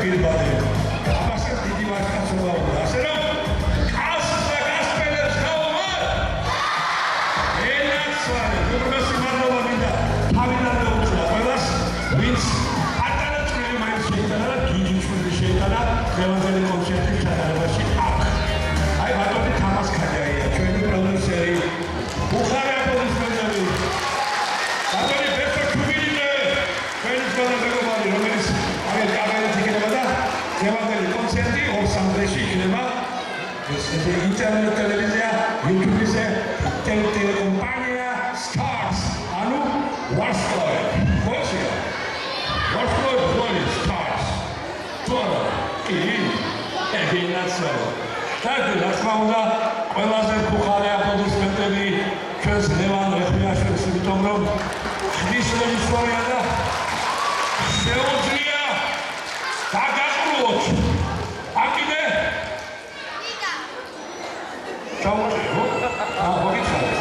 პირბადე. ამასაც დიდი ვაჟკაცობა უნდა. ასე რომ კასს და კასპელებს გავამარ. ენაცვალე, უბრალოდ მადლობა მინდა. თავიდან დაუწია ყველას, ვინც ატარებს მაინც შეიტანა და გიჯიშვილი შეიტანა დღევანდელი კონცერტის ჩატარებაში აქ. აი ბატონი თამას ქაჯაია, ჩვენი პროდიუსერი. უხარე აპლოდისმენტები. ბატონი ბესო ჩუბინიძე, ჩვენი განაგებარი, რომელიც აი კამერით იქნება და დღევანდელი კონცერტი 2 სამდრეში იქნება. ეს ინტერნეტ ტელევიზია, YouTube-ზე, ტელეკომპანია Stars, ანუ Warsaw. Მოსია. Warsaw Police Stars. Τώρα, კი, ეგენაცვალე. Კარგი, რა თქმა უნდა, ყველაზე უხარე აპლოდისმენტები ჩვენს ლევან რეხმიაშვილს, იმიტომ რომ ხმის რეჟისორია და შეუძლია დაგაყრუოთ. აკიდე? ჩაუჭირო? მოგიცადეთ.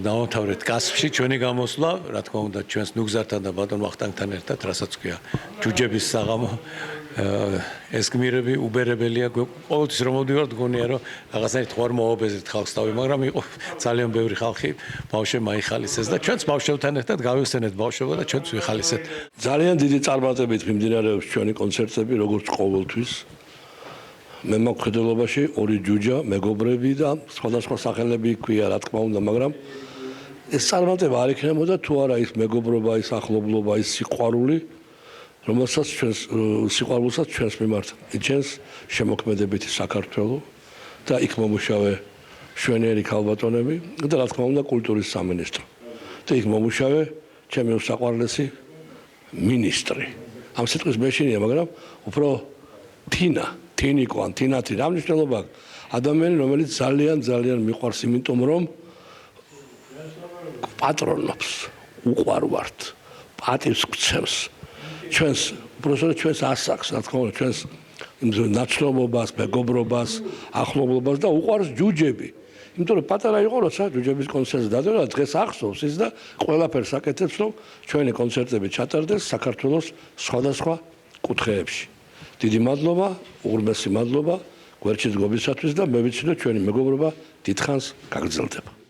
დავამთავრეთ კასპში ჩვენი გამოსვლა, რა თქმა უნდა, ჩვენს ნუგზართან და ბატონ ვახტანგთან ერთად, რასაც ქვია, ჯუჯების საღამო ეს გმირები უბერებელია, ყოველთვის რომ მოვდივართ, გონია რომ რაღაცნაირად ხوار მოობეზეთ ხალხს თავი, მაგრამ იყო ძალიან ბევრი ხალხი ბავშვებმა აიხალისეს და ჩვენც ბავშვებთან ერთად გავიხსენეთ ბავშვობა და ჩვენც ვიხალისეთ. ძალიან დიდი წარმატებით მიმდინარეობს ჩვენი კონცერტები, როგორც ყოველთვის. მე მოგხედელობაში ორი ჯუჯა, მეგობრები და სხვადასხვა სახელები ქვია, რა თქმა უნდა, მაგრამ ეს წარმატება არ იქნებოდა თუ არა ის მეგობრობა, ის ახლობლობა, ის სიყვარული, რომელსაც სიყვარულსაც ჩვენს მიმართ იჩენს შემოქმედებითი საქართველო და იქ მომუშავე შვენიერი ქალბატონები და რა თქმა უნდა კულტურის სამინისტრო. და იქ მომუშავე ჩემი უსაყვარლესი მინისტრი. ამ სიტყვის მეშინია, მაგრამ უფრო თინიკო ან თინათი რა მნიშვნელობა აქვს? ადამიანი, რომელიც ძალიან მიყვარს, იმიტომ რომ პატრონობს, უყვარვართ, პატივს გცემს ჩვენს ასაკს, რა თქმა უნდა, ჩვენს ნაცნობობას, მეგობრობას, ახლობლობას და უყვარს ჯუჯები. იმიტომ რომ პატარა იყო, როცა ჯუჯების კონცერტს დადო, დღეს ახსოვს ის და ყველაფერს აკეთებს, რომ ჩვენი კონცერტები ჩატარდეს საქართველოს სხვადასხვა კუთხეებში. დიდი მადლობა, უღრმესი მადლობა, გვერდში დგომისათვის და მე ვიცი, რომ ჩვენი მეგობრობა დიდხანს გაგრძელდება.